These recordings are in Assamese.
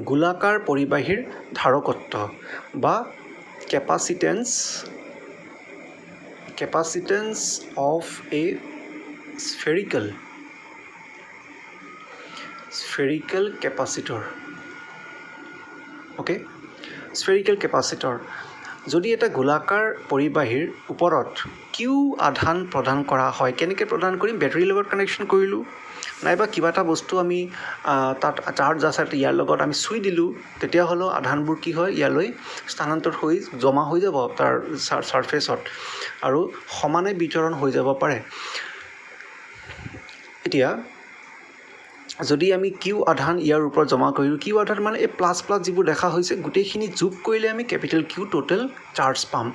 গোলাকাৰ পৰিবাহীৰ ধাৰকত্ব বা capacitance of a spherical capacitor. Okay, spherical capacitor যদি এটা গোলাকাৰ পৰিবাহীৰ ওপৰত কিউ আধান প্ৰদান কৰা হয়, কেনেকৈ প্ৰদান কৰিম? বেটাৰীৰ লগত কানেকশ্যন কৰিলোঁ, নাইবা কিবা এটা বস্তু আমি তাত চাৰ্জ আছে ইয়াৰ লগত আমি চুই দিলোঁ, তেতিয়াহ'লেও আধানবোৰ কি হয়, ইয়ালৈ স্থানান্তৰ হৈ জমা হৈ যাব তাৰ ছাৰফেচত আৰু সমানে বিতৰণ হৈ যাব পাৰে। এতিয়া যদি আমি কিউ আধান ইয়াৰ ওপৰত জমা কৰিলোঁ, কিউ আধান মানে এই প্লাছ যিবোৰ দেখা হৈছে গোটেইখিনি যোগ কৰিলে আমি কেপিটেল কিউ টোটেল চাৰ্জ পাম।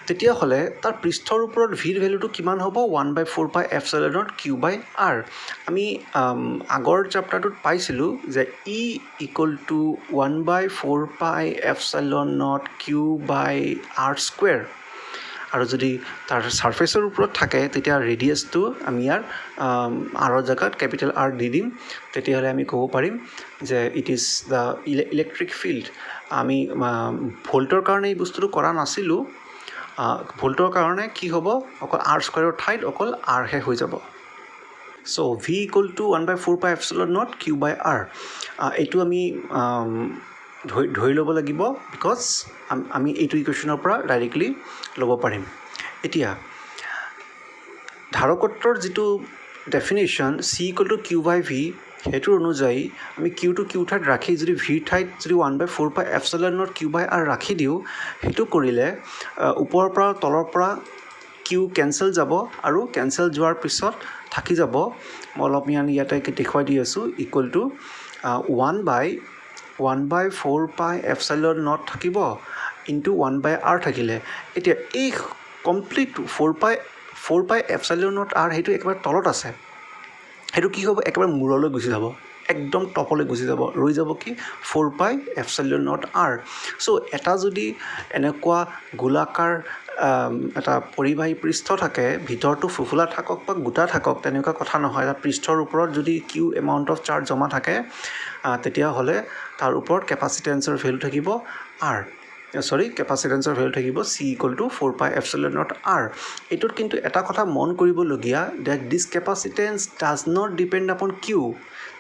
তেতিয়াহ'লে তাৰ পৃষ্ঠৰ ওপৰত ভিৰ ভেলুটো কিমান হ'ব? 1/4πε0 আমি আগৰ চেপ্টাৰটোত পাইছিলোঁ যে ই ইকুৱেল টু 1/4πε0 আৰু যদি তাৰ ছাৰফেচৰ ওপৰত থাকে তেতিয়া ৰেডিয়াছটো আমি ইয়াৰ আৰৰ জেগাত কেপিটেল আৰ দি দিম। তেতিয়াহ'লে আমি ক'ব পাৰিম যে it is the electric field. আমি ভোল্টৰ কাৰণে এই বস্তুটো কৰা নাছিলোঁ, ভোল্টৰ কাৰণে কি হ'ব, অকল r² ঠাইত অকল rহে হৈ যাব। চ' v ইকুৱেল টু 1/4πε0 এইটো আমি ধৰি ল'ব লাগিব, বিকজ আমি এইটো ইকুৱেশ্যনৰ পৰা ডাইৰেক্টলি ল'ব পাৰিম। এতিয়া ধাৰকত্বৰ যিটো definition c equal two q/v, সেইটোৰ অনুযায়ী আমি কিউটো কিউ ঠাইত ৰাখি যদি ভিৰ ঠাইত যদি 1/4πε0 q/r ৰাখি দিওঁ, সেইটো কৰিলে ওপৰৰ পৰা তলৰ পৰা কিউ কেঞ্চেল যাব আৰু কেঞ্চেল যোৱাৰ পিছত থাকি যাব, মই অলপ ইয়াতে দেখুৱাই দি আছোঁ, ইকুৱেল টু 1/4πε0 থাকিব ইনটু 1/r থাকিলে। এতিয়া এই কমপ্লিট 4πε0r সেইটো একেবাৰে তলত আছে, সেইটো কি হ'ব, একেবাৰে মূৰলৈ গুচি যাব, একদম টপলৈ গুচি যাব, ৰৈ যাব কি 4πε0r। চ' এটা যদি এনেকুৱা গোলাকাৰ এটা পৰিবাহী পৃষ্ঠ থাকে, ভিতৰটো ফুফুলা থাকক বা গোটা থাকক তেনেকুৱা কথা নহয়, এটা পৃষ্ঠৰ ওপৰত যদি কিউ এমাউণ্ট অফ চাৰ্জ জমা থাকে, তেতিয়াহ'লে তাৰ ওপৰত কেপাচিটেন্সৰ ভেলু থাকিব কেপাচিটেন্সৰ ভেলু থাকিব c ইকুৱেল টু 4πε0r। এইটোত কিন্তু এটা কথা মন কৰিবলগীয়া, that this capacitance does not depend upon Q.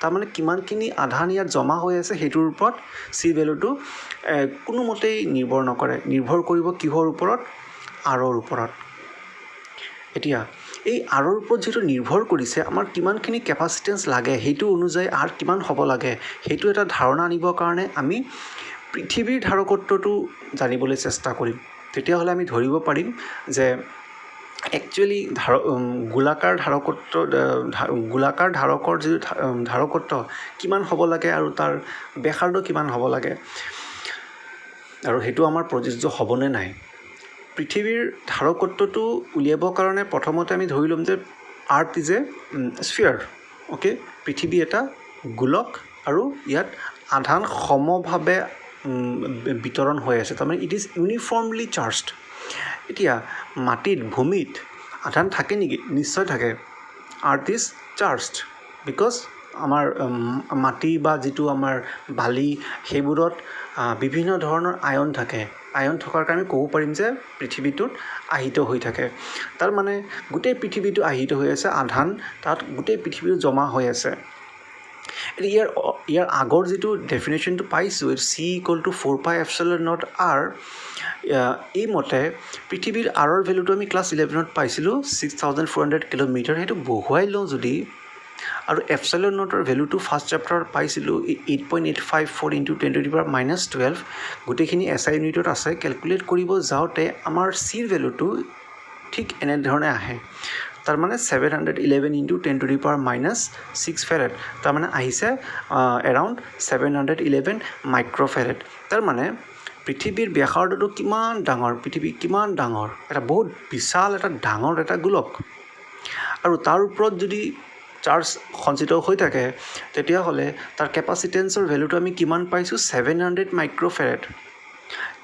তাৰমানে কিমানখিনি আধান ইয়াত জমা হৈ আছে সেইটোৰ ওপৰত c ভেলুটো কোনোমতেই নিৰ্ভৰ নকৰে, নিৰ্ভৰ কৰিব কিহৰ ওপৰত? আৰৰ ওপৰত। এতিয়া এই আৰৰ ওপৰত যিটো নিৰ্ভৰ কৰিছে, আমাৰ কিমানখিনি কেপাচিটেন্স লাগে সেইটো অনুযায়ী আৰ কিমান হ'ব লাগে, সেইটো এটা ধাৰণা আনিবৰ কাৰণে আমি পৃথিৱীৰ ধাৰকত্বটো জানিবলৈ চেষ্টা কৰিম। তেতিয়াহ'লে আমি ধৰিব পাৰিম যে একচুৱেলি গোলাকাৰ ধাৰকৰ যিটো ধাৰকত্ব কিমান হ'ব লাগে আৰু তাৰ ব্যাসাৰ্ধ কিমান হ'ব লাগে, আৰু সেইটো আমাৰ প্ৰযোজ্য হ'বনে নাই। পৃথিৱীৰ ধাৰকত্বটো উলিয়াবৰ কাৰণে প্ৰথমতে আমি ধৰি ল'ম যে আৰ্থ ইজ এ স্ফিয়াৰ। অ'কে, পৃথিৱী এটা গোলক আৰু ইয়াত আধান সমভাৱে বিতৰণ হৈ আছে, তাৰমানে ইট ইজ ইউনিফৰ্মলি চাৰ্জড। এতিয়া মাটিত, ভূমিত আধান থাকে নেকি? নিশ্চয় থাকে। আৰ্থ ইজ চাৰ্জড বিকজ আমাৰ মাটি বা যিটো আমাৰ বালি সেইবোৰত বিভিন্ন ধৰণৰ আয়ন থাকে। আয়ন থকাৰ কাৰণে ক'ব পাৰিম যে পৃথিৱীটোত আহিত হৈ থাকে। তাৰ মানে গোটেই পৃথিৱীটো আহিত হৈ আছে, আধান তাত গোটেই পৃথিৱীটো জমা হৈ আছে। ইয়াৰ আগৰ যিটো ডেফিনেশ্যনটো পাইছোঁ, c ইকুৱেল টু 4πε0r, এই মতে পৃথিৱীৰ আৰৰ ভেলুটো আমি ক্লাছ 11ত পাইছিলোঁ 6400 কিলোমিটাৰ। সেইটো বহুৱাই লওঁ যদি, আৰু এপচাইলনৰ ভেলুটো ফাৰ্ষ্ট চেপ্টাৰত পাইছিলোঁ 8.854 ইনটু 10⁻⁻12, গোটেইখিনি SI ইউনিটত আছে। কেলকুলেট কৰিব যাওঁতে আমাৰ চিৰ ভেলুটো ঠিক এনেধৰণে আহে, তাৰমানে 711 ইনটু 10⁻⁻6 ফেৰেড, তাৰমানে আহিছে এৰাউণ্ড 711 মাইক্ৰ'ফেৰেড। তাৰমানে পৃথিৱীৰ ব্যাসাৰ্ধটো কিমান ডাঙৰ, পৃথিৱী কিমান ডাঙৰ, এটা বহুত বিশাল এটা ডাঙৰ এটা গোলক, আৰু তাৰ ওপৰত যদি চাৰ্জ সঞ্চিত হৈ থাকে তেতিয়াহ'লে তাৰ কেপাচিটেন্সৰ ভেলুটো আমি কিমান পাইছোঁ? 700 মাইক্ৰ'ফেৰেড।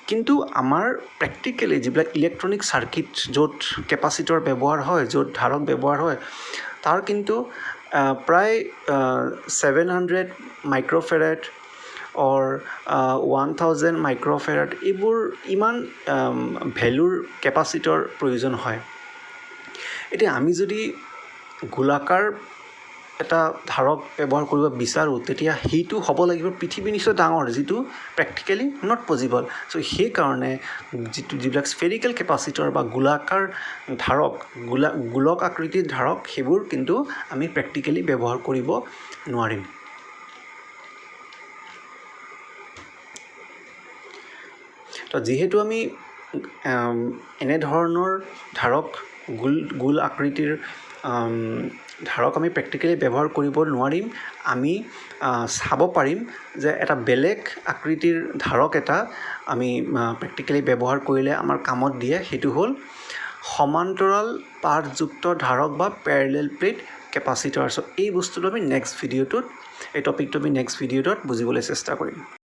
কিন্তু আমাৰ প্ৰেক্টিকেলি যিবিলাক ইলেক্ট্ৰনিক চাৰ্কিট, য'ত কেপাচিটৰ ব্যৱহাৰ হয়, য'ত ধাৰক ব্যৱহাৰ হয়, তাৰ কিন্তু প্ৰায় 700 মাইক্ৰ'ফেৰেড অৰ 1000 মাইক্ৰ'ফেৰাড এইবোৰ ইমান ভেলুৰ কেপাচিটৰ প্ৰয়োজন হয় এতিয়া আমি যদি গোলাকাৰ এটা ধাৰক ব্যৱহাৰ কৰিব বিচাৰোঁ তেতিয়া সেইটো হ'ব লাগিব পৃথিৱীৰ নিচিনা ডাঙৰ যিটো প্ৰেক্টিকেলি নট পচিবল চ' সেইকাৰণে যিবিলাক স্ফেৰিকেল কেপাচিটৰ বা গোলাকাৰ ধাৰক গোলক আকৃতিৰ ধাৰক সেইবোৰ কিন্তু আমি প্ৰেক্টিকেলি ব্যৱহাৰ কৰিব নোৱাৰিম তো যিহেতু আমি এনেধৰণৰ ধাৰক গোল আকৃতিৰ ধাৰক আমি প্ৰেক্টিকেলি ব্যৱহাৰ কৰিব নোৱাৰিম আমি চাব পাৰিম যে এটা বেলেগ আকৃতিৰ ধাৰক এটা আমি প্ৰেক্টিকেলি ব্যৱহাৰ কৰিলে আমাৰ কামত দিয়ে সেইটো হ'ল সমান্তৰাল পাঠযুক্ত ধাৰক বা পেৰেলেল প্লেট কেপাচিটৰ চ' এই বস্তুটো আমি নেক্সট ভিডিঅ'টোত এই টপিকটো আমি নেক্সট ভিডিঅ'টোত বুজিবলৈ চেষ্টা কৰিম